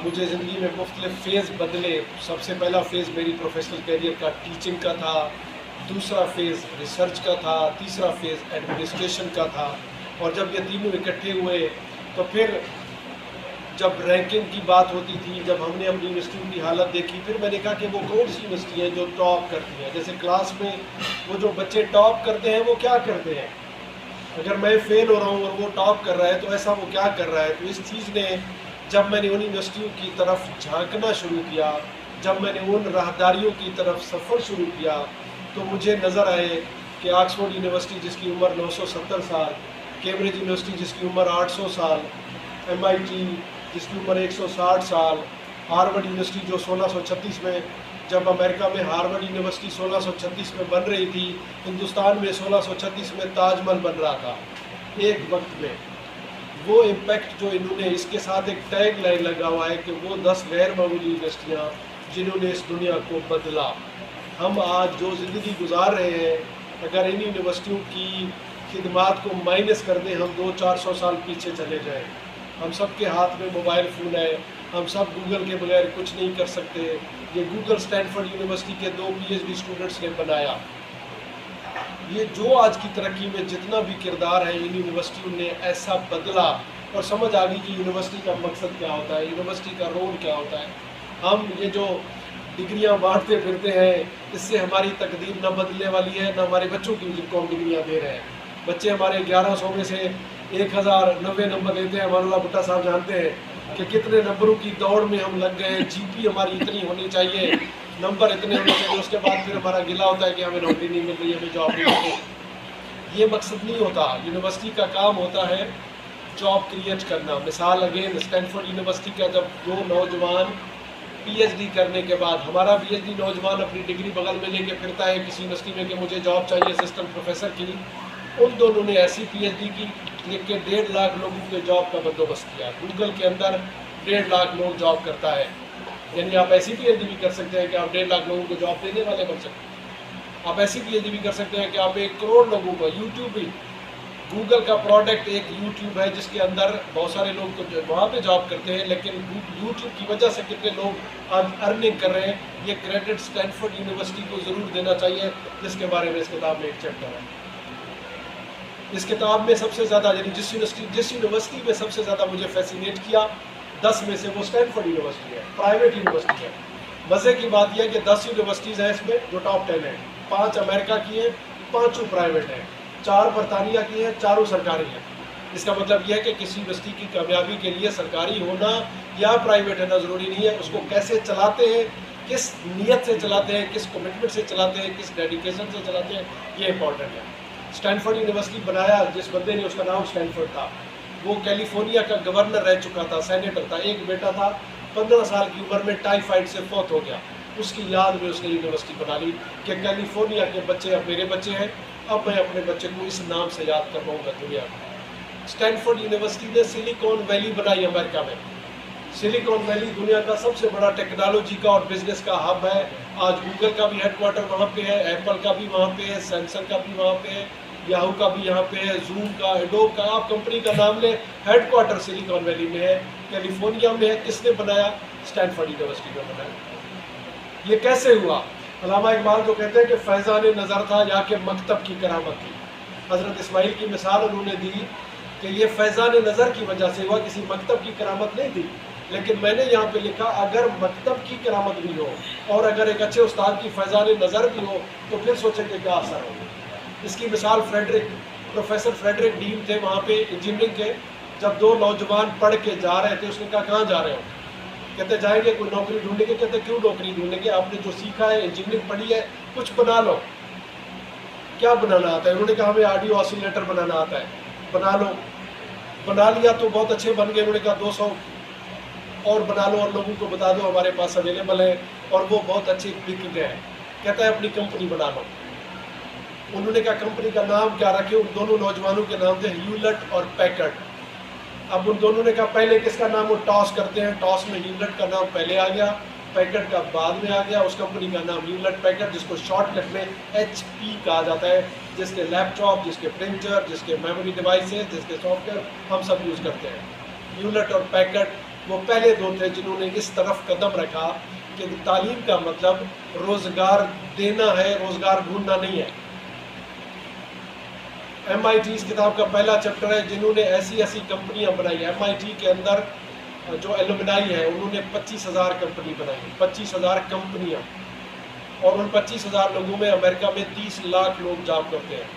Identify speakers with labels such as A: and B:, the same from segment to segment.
A: مجھے زندگی میں مختلف فیز بدلے. سب سے پہلا فیز میری پروفیشنل کیریئر کا ٹیچنگ کا تھا، دوسرا فیز ریسرچ کا تھا، تیسرا فیز ایڈمنسٹریشن کا تھا. اور جب یہ تینوں اکٹھے ہوئے تو پھر جب رینکنگ کی بات ہوتی تھی، جب ہم نے اپنی یونیورسٹیوں کی حالت دیکھی، پھر میں نے کہا کہ وہ کون سی یونیورسٹی ہیں جو ٹاپ کرتی ہیں. جیسے کلاس میں وہ جو بچے ٹاپ کرتے ہیں وہ کیا کرتے ہیں؟ اگر میں فیل ہو رہا ہوں اور وہ ٹاپ کر رہا ہے تو ایسا وہ کیا کر رہا ہے؟ تو اس چیز نے، جب میں نے ان یونیورسٹیوں کی طرف جھانکنا شروع کیا، جب میں نے ان راہداریوں کی طرف سفر شروع کیا، تو مجھے نظر آئے کہ آکسفورڈ یونیورسٹی جس کی عمر 970 سال، کیمبرج یونیورسٹی جس کی عمر 800 سال، MIT جس کی عمر 160 سال، ہارورڈ یونیورسٹی جو 1636 میں، جب امریکہ میں ہارورڈ یونیورسٹی 1636 میں بن رہی تھی، ہندوستان میں 1636 میں تاج محل بن رہا تھا ایک وقت میں. وہ امپیکٹ جو انہوں نے، اس کے ساتھ ایک ٹیگ لائن لگا ہوا ہے کہ وہ 10 غیر معمولی یونیورسٹیاں جنہوں نے اس دنیا کو بدلا. ہم آج جو زندگی گزار رہے ہیں، اگر ان یونیورسٹیوں کی خدمات کو مائنس کر دیں، ہم 200-400 سال پیچھے چلے جائیں. ہم سب کے ہاتھ میں موبائل فون ہے، ہم سب گوگل کے بغیر کچھ نہیں کر سکتے. یہ گوگل اسٹینفورڈ یونیورسٹی کے 2 PhD اسٹوڈنٹس نے بنایا. یہ جو آج کی ترقی میں جتنا بھی کردار ہے، ان یونیورسٹیوں نے ایسا بدلا اور سمجھ آ گئی کہ یونیورسٹی کا مقصد کیا ہوتا ہے، یونیورسٹی کا رول کیا ہوتا ہے. ہم یہ جو ڈگریاں بانٹتے پھرتے ہیں، اس سے ہماری تقدیر نہ بدلنے والی ہے، نہ ہمارے بچوں کی، جن کو ہم ڈگریاں دے رہے ہیں. بچے ہمارے 1100 میں سے 1090 نمبر لیتے ہیں. ہمارا اللہ بھٹا صاحب جانتے ہیں کہ کتنے نمبروں کی دوڑ میں ہم لگ گئے. GP ہماری اتنی ہونی چاہیے، نمبر اتنے ہونے چاہیے. اس کے بعد پھر ہمارا گلہ ہوتا ہے کہ ہمیں نوکری نہیں مل رہی، ہمیں جاب نہیں مل رہی. یہ مقصد نہیں ہوتا. یونیورسٹی کا کام ہوتا ہے جاب کریٹ کرنا. مثال اگین اسٹینفورڈ یونیورسٹی کا، جب 2 نوجوان PhD کرنے کے بعد، ہمارا PhD نوجوان اپنی ڈگری بغل میں لے کے پھرتا ہے کسی یونیورسٹی میں کہ مجھے جاب چاہیے اسسٹنٹ پروفیسر کی. ان دونوں نے ایسی PhD کی لکھ کے 1.5 لاکھ لوگوں کے جاب کا بندوبست کیا. گوگل کے اندر 1.5 لاکھ لوگ جاب کرتا ہے. یعنی آپ ایسی PhD بھی کر سکتے ہیں کہ آپ 1.5 لاکھ لوگوں کو جاب دینے والے بن سکتے ہیں. آپ ایسی PhD بھی کر سکتے ہیں کہ آپ 1 کروڑ لوگوں کو. یوٹیوب بھی، گوگل کا پروڈکٹ ایک یوٹیوب ہے جس کے اندر بہت سارے لوگ تو وہاں پہ جاب کرتے ہیں، لیکن یوٹیوب کی وجہ سے کتنے لوگ آج ارننگ کر رہے ہیں. یہ کریڈٹ اسٹینفورڈ یونیورسٹی کو ضرور دینا چاہیے، جس کے بارے میں اس کتاب میں ایک چیپٹر ہے. اس کتاب میں سب سے زیادہ، یعنی جس یونیورسٹی میں سب سے زیادہ مجھے فیسینیٹ کیا، 10 میں سے وہ اسٹینفورڈ یونیورسٹی ہے. پرائیویٹ یونیورسٹی ہے. مزے کی بات یہ ہے کہ 10 یونیورسٹیز ہیں اس میں جو ٹاپ 10 ہیں. 5 امریکہ کی ہیں، 5 پرائیویٹ ہیں. 4 برطانیہ کی ہیں، 4 سرکاری ہیں. اس کا مطلب یہ ہے کہ کسی یونیورسٹی کی کامیابی کے لیے سرکاری ہونا یا پرائیویٹ ہونا ضروری نہیں ہے. اس کو کیسے چلاتے ہیں، کس نیت سے چلاتے ہیں، کس کمٹمنٹ سے چلاتے ہیں، کس ڈیڈیکیشن سے چلاتے ہیں، یہ امپورٹنٹ ہے. اسٹینفورڈ یونیورسٹی بنایا جس بندے نے، اس کا نام اسٹینفورڈ تھا. وہ کیلیفورنیا کا گورنر رہ چکا تھا، سینیٹر تھا. ایک بیٹا تھا 15 سال کی عمر میں ٹائیفائڈ سے فوت ہو گیا. اس کی یاد میں اس نے یونیورسٹی بنا لی کہ کیلیفورنیا کے بچے اب میرے بچے ہیں، اب میں اپنے بچے کو اس نام سے یاد کرواؤں گا دنیا میں. اسٹینفورڈ یونیورسٹی نے سلیکون ویلی بنائی امریکہ میں. سلیکون ویلی دنیا کا سب سے بڑا ٹیکنالوجی کا اور بزنس کا ہب ہے. آج گوگل کا بھی ہیڈ کوارٹر وہاں پہ ہے، ایپل کا بھی وہاں پہ ہے، سیمسنگ کا بھی وہاں پہ ہے، یاہو کا بھی یہاں پہ ہے، زوم کا، ایڈوب کا. آپ کمپنی کا نام لیں، ہیڈ کوارٹر سلیکون ویلی میں ہے، کیلیفورنیا میں ہے. کس نے بنایا؟ اسٹینفورڈ یونیورسٹی نے بنایا. یہ کیسے ہوا؟ علامہ اقبال جو کہتے ہیں کہ فیضان نظر تھا یا کہ مکتب کی کرامت تھی. حضرت اسماعیل کی مثال انہوں نے دی کہ یہ فیضان نظر کی وجہ سے ہوا، کسی مکتب کی کرامت نہیں تھی. لیکن میں نے یہاں پہ لکھا اگر مکتب کی کرامت بھی ہو اور اگر ایک اچھے استاد کی فیضان نظر بھی ہو تو پھر سوچیں کہ کیا اثر ہوگا. اس کی مثال پروفیسر فریڈرک ڈین تھے وہاں پہ انجینئرنگ کے. جب 2 نوجوان پڑھ کے جا رہے تھے، اس نے کہا کہاں جا رہے ہو؟ کہتے جائیں گے کوئی نوکری ڈھونڈیں گے. کہتے کیوں نوکری ڈھونڈیں گے؟ آپ نے جو سیکھا ہے، انجینئرنگ پڑھی ہے، کچھ بنا لو. کیا بنانا آتا ہے؟ انہوں نے کہا ہمیں آڈیو آسیلیٹر بنانا آتا ہے. بنا لو. بنا لیا تو بہت اچھے بن گئے. انہوں نے کہا 200 اور بنا لو اور لوگوں کو بتا دو ہمارے پاس اویلیبل ہے، اور وہ بہت اچھی بک گئے. کہتا ہے اپنی کمپنی بنا لو. انہوں نے کہا کمپنی کا نام کیا رکھے؟ ان دونوں نوجوانوں کے نام تھے ہیولٹ اور پیکرڈ. اب ان دونوں نے کہا پہلے کس کا نام وہ ٹاس کرتے ہیں. ٹاس میں ہیولٹ کا نام پہلے آ گیا، پیکرڈ کا بعد میں آ گیا. اس کمپنی کا نام ہیولٹ پیکرڈ، جس کو شارٹ کٹ میں HP کہا جاتا ہے، جس کے لیپ ٹاپ، جس کے پرنٹر، جس کے میموری ڈیوائسز، جس کے سافٹ ویئر ہم سب یوز کرتے ہیں. ہیولٹ اور پیکرڈ وہ پہلے دو تھے جنہوں نے اس طرف قدم رکھا کہ تعلیم کا مطلب روزگار دینا ہے، روزگار ڈھونڈنا نہیں ہے۔ MIT اس کتاب کا پہلا چیپٹر ہے، جنہوں نے ایسی ایسی کمپنیاں بنائی ہیں۔ MIT کے اندر جو ایلومنائی ہے انہوں نے 25,000 کمپنی بنائی، 25,000 کمپنیاں، اور ان 25,000 لوگوں میں امریکہ میں 30 لاکھ لوگ جاب کرتے ہیں۔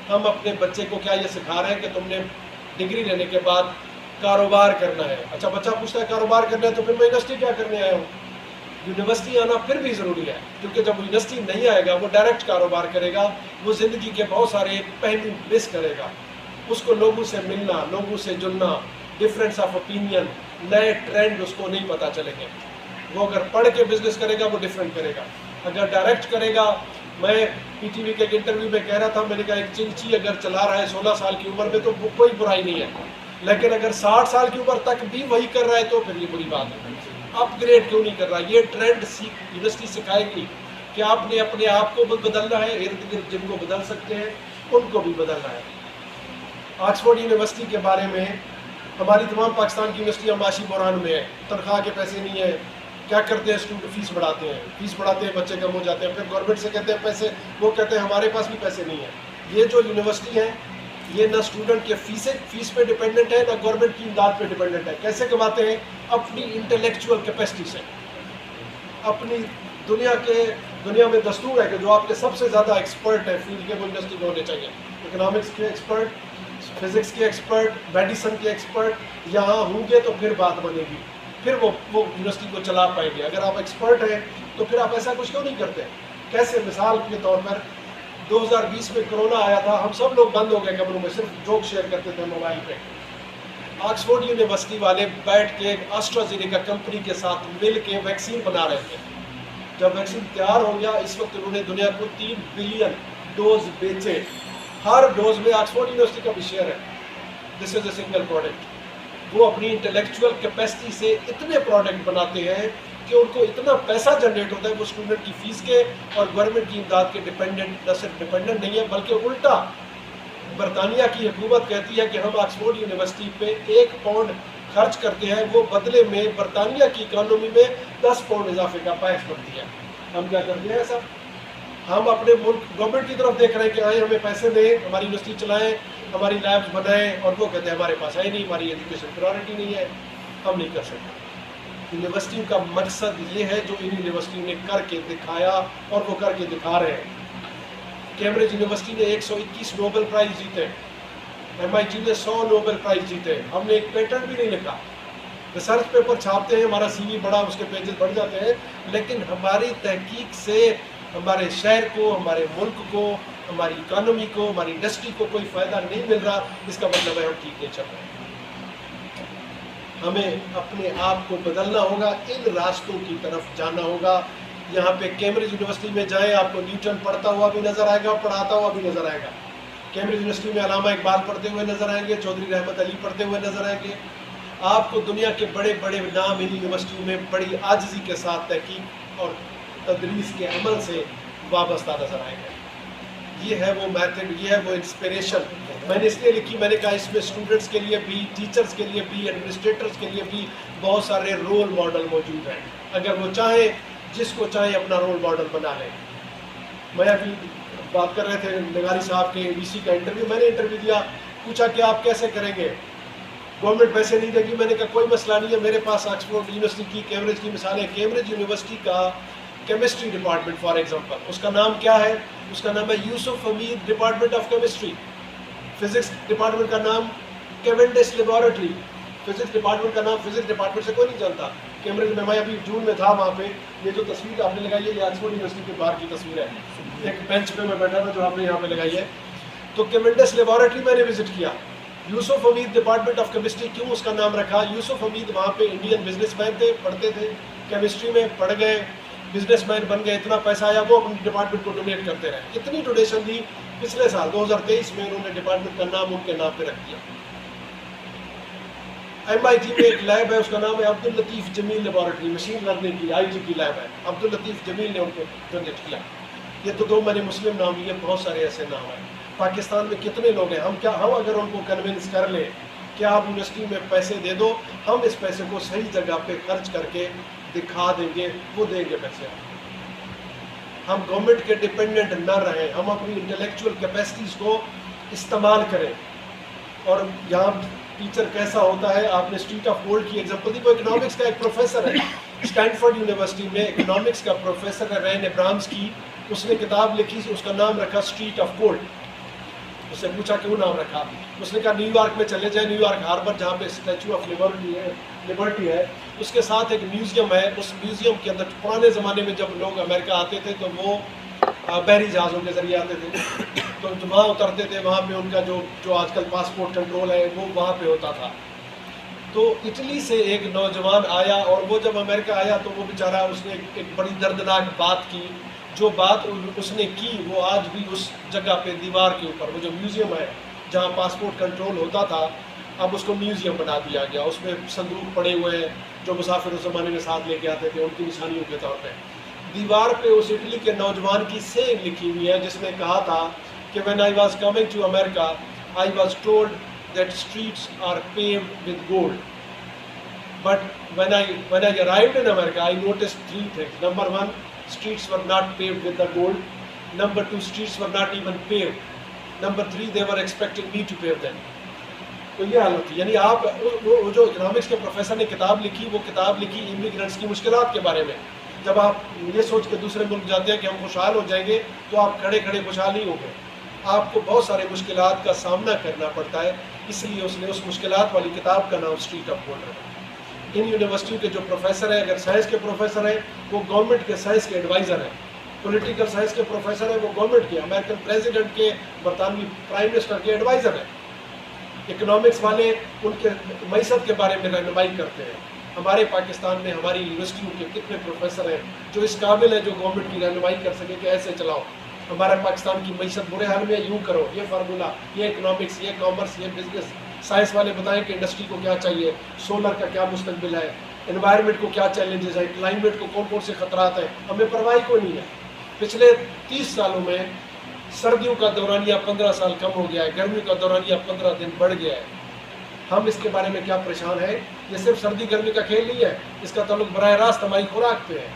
A: ہم اپنے بچے کو کیا یہ سکھا رہے ہیں کہ تم نے ڈگری لینے کے بعد کاروبار کرنا ہے؟ اچھا بچہ پوچھتا ہے کاروبار کرنا ہے تو پھر میں یونیورسٹی کیا کرنے آیا ہوں؟ یونیورسٹی آنا پھر بھی ضروری ہے، کیونکہ جب یونیورسٹی نہیں آئے گا وہ ڈائریکٹ کاروبار کرے گا، وہ زندگی کے بہت سارے پہلو مس کرے گا۔ اس کو لوگوں سے ملنا، لوگوں سے جلنا، ڈفرینس آف اوپینین، نئے ٹرینڈ اس کو نہیں پتہ چلیں گے۔ وہ اگر پڑھ کے بزنس کرے گا وہ ڈفرینٹ کرے گا، اگر ڈائریکٹ کرے گا۔ میں PTV کے ایک انٹرویو میں کہہ رہا تھا، میں نے کہا ایک چنچی اگر چلا رہا ہے 16 سال کی عمر میں تو کوئی برائی نہیں ہے، لیکن اگر 60 سال کی عمر تک بھی وہی کر رہا ہے تو پھر یہ بری بات ہے۔ اپ گریڈ کیوں نہیں کر رہا؟ یہ ٹرینڈ یونیورسٹی سکھائے گی کہ آپ نے اپنے آپ کو بدلنا ہے، ارد گرد جن کو بدل سکتے ہیں ان کو بھی بدلنا ہے۔ آکسفورڈ یونیورسٹی کے بارے میں، ہماری تمام پاکستان کی یونیورسٹیاں معاشی بحران میں ہیں، تنخواہ کے پیسے نہیں ہیں، کیا کرتے ہیں اسٹوڈنٹ؟ فیس بڑھاتے ہیں، بچے کم ہو جاتے ہیں، پھر گورنمنٹ سے کہتے ہیں پیسے، وہ کہتے ہیں ہمارے پاس بھی پیسے نہیں ہیں۔ یہ جو یونیورسٹی ہیں یہ نہ اسٹوڈنٹ کے فیس پہ ڈیپینڈنٹ ہے، نہ گورنمنٹ کی امداد پہ ڈیپینڈنٹ ہے۔ کیسے کماتے ہیں؟ اپنی انٹلیکچوئل کیپیسٹی سے۔ اپنی دنیا میں دستور ہے کہ جو آپ کے سب سے زیادہ ایکسپرٹ ہیں فیلڈ کے وہ یونیورسٹی میں ہونے چاہیے۔ اکنامکس کے ایکسپرٹ، فزکس کے ایکسپرٹ، میڈیسن کے ایکسپرٹ یہاں ہوں گے تو پھر بات بنے گی، پھر وہ یونیورسٹی کو چلا پائیں گے۔ اگر آپ ایکسپرٹ ہیں تو پھر آپ ایسا کچھ کیوں نہیں کرتے؟ کیسے؟ مثال کے طور پر 2020 میں کرونا آیا تھا، ہم سب لوگ بند ہو گئے کمروں میں، صرف جوک شیئر کرتے تھے موبائل پہ۔ آکسفورڈ یونیورسٹی والے بیٹھ کے AstraZeneca کمپنی کے ساتھ مل کے ویکسین بنا رہے تھے۔ جب ویکسین تیار ہو گیا، اس وقت انہوں نے دنیا کو 3 بلین ڈوز بیچے، ہر ڈوز میں آکسفورڈ یونیورسٹی کا بھی شیئر ہے۔ دس از اے سنگل پروڈکٹ۔ وہ اپنی انٹلیکچوئل کیپیسٹی سے اتنے پروڈکٹ بناتے ہیں کہ ان کو اتنا پیسہ جنریٹ ہوتا ہے، وہ اسٹوڈنٹ کی فیس کے اور گورنمنٹ کی امداد کے ڈیپینڈنٹ، نہ صرف ڈیپینڈنٹ نہیں ہے بلکہ الٹا برطانیہ کی حکومت کہتی ہے کہ ہم آکسفورڈ یونیورسٹی پہ 1 پاؤنڈ خرچ کرتے ہیں، وہ بدلے میں برطانیہ کی اکانومی میں 10 پاؤنڈ اضافے کا باعث بنتی ہے۔ ہم کیا کرتے ہیں ایسا؟ ہم اپنے ملک گورنمنٹ کی طرف دیکھ رہے ہیں کہ آئیں ہمیں پیسے دیں، ہماری یونیورسٹی چلائیں، ہماری لیبس بنائیں، اور وہ کہتے ہیں ہمارے پاس ہے نہیں، ہماری ایجوکیشن پرائورٹی نہیں ہے، ہم نہیں کر سکتے۔ یونیورسٹیوں کا مقصد یہ ہے جو ان یونیورسٹیوں نے کر کے دکھایا اور وہ کر کے دکھا رہے ہیں۔ کیمبرج یونیورسٹی نے 121 نوبل پرائز جیتے، MIT نے 100 نوبل پرائز جیتے، ہم نے ایک پیٹنٹ بھی نہیں لکھا۔ ریسرچ پیپر چھاپتے ہیں، ہمارا CV بڑا، اس کے پیجز بڑھ جاتے ہیں، لیکن ہماری تحقیق سے ہمارے شہر کو، ہمارے ملک کو، ہماری اکانومی کو، ہماری انڈسٹری کو کوئی فائدہ نہیں مل رہا، اس کا مطلب ہے ہم ٹھیک نہیں چل رہے۔ ہمیں اپنے آپ کو بدلنا ہوگا، ان راستوں کی طرف جانا ہوگا۔ یہاں پہ کیمبرج یونیورسٹی میں جائیں، آپ کو نیوٹن پڑھتا ہوا بھی نظر آئے گا، پڑھاتا ہوا بھی نظر آئے گا۔ کیمبرج یونیورسٹی میں علامہ اقبال پڑھتے ہوئے نظر آئیں گے، چودھری رحمت علی پڑھتے ہوئے نظر آئیں گے۔ آپ کو دنیا کے بڑے بڑے نام ان یونیورسٹیوں میں بڑی عاجزی کے ساتھ تحقیق اور تدریس کے عمل سے وابستہ نظر آئیں گے۔ یہ ہے وہ میتھڈ، یہ ہے وہ انسپریشن۔ میں نے اس لیے لکھی، میں نے کہا اس میں اسٹوڈنٹس کے لیے بھی، ٹیچرس کے لیے بھی، ایڈمنسٹریٹرس کے لیے بھی بہت سارے رول ماڈل موجود ہیں، اگر وہ چاہیں، جس کو چاہیں اپنا رول ماڈل بنا لیں۔ میں ابھی بات کر رہے تھے نگاری صاحب کے VC کا انٹرویو، میں نے انٹرویو دیا، پوچھا کہ آپ کیسے کریں گے، گورنمنٹ پیسے نہیں دے گی؟ میں نے کہا کوئی مسئلہ نہیں ہے، میرے پاس آکسفورڈ یونیورسٹی کی، کیمبرج کی مثالیں۔ کیمبرج یونیورسٹی کا کیمسٹری ڈپارٹمنٹ فار ایگزامپل، اس کا نام کیا ہے؟ اس کا نام ہے Yusuf Hamid department of chemistry. Physics department کا نام کیونڈش لیبارٹری، فزکس ڈپارٹمنٹ کا نام فزکس ڈپارٹمنٹ سے کوئی نہیں جانتا۔ کیمبرج میں ابھی جون میں تھا وہاں پہ، یہ جو تصویر آپ نے لگائی ہے یہ آکسفورڈ یونیورسٹی کے باہر کی تصویر ہے، ایک بینچ پہ میں بیٹھا تھا جو آپ نے یہاں پہ لگائی ہے۔ تو کیونڈش لیبارٹری میں نے وزٹ کیا۔ یوسف حمید ڈپارٹمنٹ آف کیمسٹری کیوں اس کا نام رکھا؟ یوسف حمید وہاں پہ انڈین بزنس مین تھے، پڑھتے تھے کیمسٹری میں، پڑھ گئے، بزنس مین بن گئے، اتنا پیسہ آیا، وہ اپنے ڈپارٹمنٹ کو ڈونیٹ کرتے رہے۔ اتنی ڈونیشن دی، پچھلے سال 2023 میں انہوں نے ڈپارٹمنٹ کا نام ان کے نام پہ رکھ دیا۔ MIT میں ایک لیب ہے، اس کا نام ہے عبداللطیف جمیل لیبارٹری، مشین لرننگ کی IT کی لیب ہے، عبداللطیف جمیل نے ان کو ڈونیٹ کیا۔ یہ تو دو میں نے مسلم نام لیے، بہت سارے ایسے نام ہیں۔ پاکستان میں کتنے لوگ ہیں، ہم اگر ان کو کنونس کر لیں کہ آپ یونیورسٹی میں پیسے دے دو، ہم اس پیسے کو صحیح جگہ پہ خرچ کر کے دکھا دیں گے، وہ دیں گے پیسے. ہم گورنمنٹ کے ڈپینڈنٹ نہ رہیں، ہم اپنی انٹلیکچوئل کیپیسٹیز کو استعمال کریں. اور یہاں ٹیچر کیسا ہوتا ہے، آپ نے اسٹریٹ آف گولڈ کی ایگزامپل دی. وہ اکنامکس کا ایک پروفیسر ہے اسٹینفورڈ یونیورسٹی میں، اکنامکس کا پروفیسر ہے، رین ابرامس کی. اس نے کتاب لکھی، اس کا نام رکھا اسٹریٹ آف گولڈ. اس سے پوچھا کیوں نام رکھا، اس نے کہا نیو یارک میں چلے جائیں، نیو یارک ہاربر جہاں پہ اسٹیچو آف لبرٹی ہے، اس کے ساتھ ایک میوزیم ہے. اس میوزیم کے اندر پرانے زمانے میں جب لوگ امریکہ آتے تھے تو وہ بحری جہازوں کے ذریعے آتے تھے، تو وہاں اترتے تھے، وہاں پہ ان کا جو آج کل پاسپورٹ کنٹرول ہے وہ وہاں پہ ہوتا تھا. تو اٹلی سے ایک نوجوان آیا، اور وہ جب امریکہ آیا تو وہ بیچارہ اس نے ایک بڑی دردناک بات کی. جو بات اس نے کی وہ آج بھی اس جگہ پہ دیوار کے اوپر، وہ جو میوزیم ہے جہاں پاسپورٹ کنٹرول ہوتا تھا، اب اس کو میوزیم بنا دیا گیا. اس میں صندوق پڑے ہوئے ہیں جو مسافر اس زمانے میں ساتھ لے کے آتے تھے ان کی نشانیوں کے طور پہ. دیوار پہ اس اٹلی کے نوجوان کی سیگ لکھی ہوئی ہے جس نے کہا تھا کہ when I was coming to America, I was told that streets are paved with gold. But when I arrived in America, I noticed three things. Number one, streets were not paved with the gold. Number two, streets were not even paved. Number three, they were expecting me to pave them. تو یہ حالت تھی. یعنی آپ وہ جو economics کے professor نے کتاب لکھی، وہ کتاب لکھی امیگرینٹس کی مشکلات کے بارے میں. جب آپ یہ سوچ کے دوسرے ملک جاتے ہیں کہ ہم خوشحال ہو جائیں گے تو آپ کھڑے کھڑے خوشحال نہیں ہوں گے. آپ کو بہت سارے مشکلات کا سامنا کرنا پڑتا ہے. اس لیے اس نے اس مشکلات والی کتاب کا نام اسٹریٹ آف گولڈ رکھا. ان یونیورسٹیوں کے جو پروفیسر ہیں، اگر سائنس کے پروفیسر ہیں وہ گورنمنٹ کے سائنس کے ایڈوائزر ہیں. پولیٹیکل سائنس کے پروفیسر ہیں وہ گورنمنٹ کے، امریکن پریزیڈنٹ کے، برطانوی پرائم منسٹر کے ایڈوائزر ہیں. اکنامکس والے ان کے معیشت کے بارے میں رہنمائی کرتے ہیں. ہمارے پاکستان میں ہماری یونیورسٹیوں کے کتنے پروفیسر ہیں جو اس قابل ہیں جو گورنمنٹ کی رہنمائی کر سکے کہ ایسے چلاؤ، ہمارے پاکستان کی معیشت برے حال میں، یوں کرو، یہ فارمولا، یہ اکنامکس، یہ کامرس، یہ بزنس. سائنس والے بتائیں کہ انڈسٹری کو کیا چاہیے، سولر کا کیا مستقبل ہے، انوائرمنٹ کو کیا چیلنجز ہیں، کلائمیٹ کو کون کون سے خطرات ہیں. ہمیں پرواہ کوئی نہیں ہے. پچھلے 30 سالوں میں سردیوں کا دورانیہ 15 سال کم ہو گیا ہے، گرمیوں کا دورانیہ 15 دن بڑھ گیا ہے. ہم اس کے بارے میں کیا پریشان ہیں؟ یہ صرف سردی گرمی کا کھیل نہیں ہے، اس کا تعلق براہ راست ہماری خوراک پہ ہے.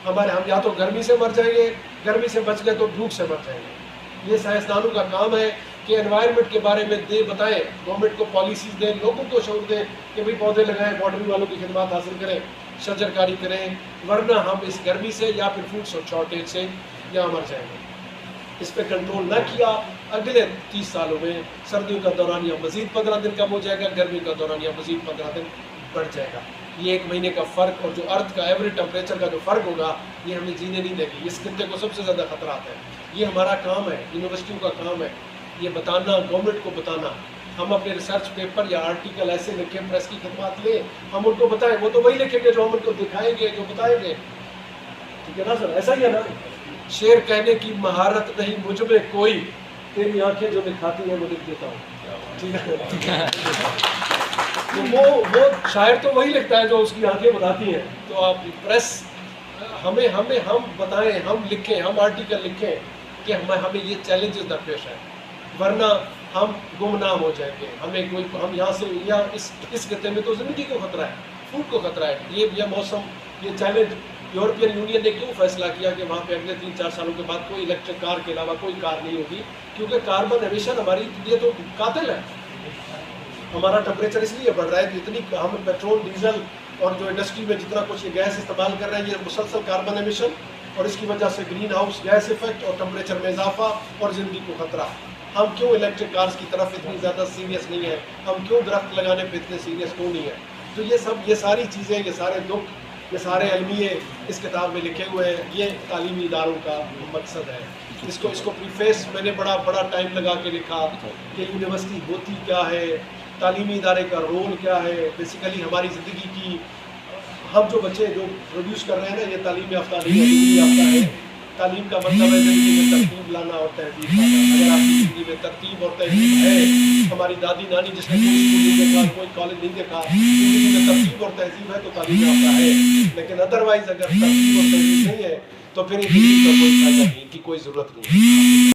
A: ہم یا تو گرمی سے مر جائیں گے، گرمی سے بچ گئے تو بھوک سے مر جائیں گے. یہ سائنسدانوں کا کام ہے کہ انوائرمنٹ کے بارے میں بتائیں، گورنمنٹ کو پالیسیز دیں، لوگوں کو شعور دیں کہ بھئی پودے لگائیں، باڈری والوں کی خدمات حاصل کریں، شجر کاری کریں، ورنہ ہم اس گرمی سے یا پھر فوڈ شارٹیج سے یہاں مر جائیں گے. اس پہ کنٹرول نہ کیا، اگلے 30 سالوں میں سردیوں کا دورانیہ مزید 15 دن کم ہو جائے گا، گرمیوں کا دورانیہ مزید 15 دن بڑھ جائے گا. یہ 1 مہینے کا فرق اور جو ارتھ کا ایوریج ٹمپریچر کا جو فرق ہوگا یہ ہمیں جینے نہیں دے گی. اس خطے کو سب سے زیادہ خطرات ہیں. یہ ہمارا کام ہے، یونیورسٹیوں کا کام ہے یہ بتانا، گورنمنٹ کو بتانا. ہم اپنے ریسرچ پیپر یا آرٹیکل ایسے لکھیں، پریس کی خدمات لیں، ہم ان کو بتائیں. وہ تو وہی لکھیں گے جو ہم ان کو دکھائیں گے، جو بتائیں گے. ٹھیک ہے نا سر؟ ایسا ہی ہے نا. شعر کہنے کی مہارت نہیں مجھ میں کوئی، تیری آنکھیں جو دکھاتی ہیں وہ لکھ دیتا ہوں. ٹھیک ہے. وہ شاعر تو وہی لکھتا ہے جو اس کی آنکھیں بتاتی ہیں. تو آپ پریس ہم بتائیں، ہم لکھیں، ہم آرٹیکل لکھیں کہ ہمیں یہ چیلنجز درپیش ہے، ورنہ ہم گمنام ہو جائیں گے. ہم یہاں سے یا اس خطے میں تو زندگی کو خطرہ ہے، فوڈ کو خطرہ ہے. یہ موسم، یہ چیلنج. یورپین یونین نے کیوں فیصلہ کیا کہ وہاں پہ اگلے 3-4 سالوں کے بعد کوئی الیکٹرک کار کے علاوہ کوئی کار نہیں ہوگی؟ کیونکہ کاربن ایمیشن ہماری لیے تو قاتل ہے. ہمارا ٹمپریچر اس لیے بڑھ رہا ہے کہ اتنی ہم پیٹرول، ڈیزل اور جو انڈسٹری میں جتنا کچھ یہ گیس استعمال کر رہے ہیں، یہ مسلسل کاربن ایمیشن اور اس کی وجہ سے گرین ہاؤس گیس ایفیکٹ اور ٹمپریچر میں اضافہ اور زندگی کو خطرہ. ہم کیوں الیکٹرک کارز کی طرف اتنی زیادہ سیریس نہیں ہے؟ ہم کیوں درخت لگانے پہ اتنے سیریس کیوں نہیں ہے؟ تو یہ ساری چیزیں، یہ سارے دکھ، یہ سارے علمیے اس کتاب میں لکھے ہوئے ہیں. یہ تعلیمی اداروں کا مقصد ہے. اس کو پریفیس میں نے بڑا ٹائم لگا کے لکھا کہ یونیورسٹی ہوتی کیا ہے، تعلیمی ادارے کا رول کیا ہے. بیسیکلی ہماری زندگی کی، ہم جو بچے جو پروڈیوس کر رہے ہیں نا، یہ تعلیم یافتہ نہیں ہے، ڈگری یافتہ ہے. تعلیم کا مطلب ہے زندگی میں ترتیب لانا اور تہذیب لانا. اگر آپ کی زندگی میں ترتیب اور تہذیب ہے، ہماری دادی نانی جس نے کوئی اسکول نہیں دیکھا، کوئی کالج نہیں دیکھا، زندگی میں ترتیب اور تہذیب ہے تو تعلیم یافتہ ہے. لیکن ادروائز اگر ترتیب اور تہذیب نہیں ہے تو پھر ان ڈگری کا کوئی فائدہ نہیں، ان کی کوئی ضرورت نہیں ہے.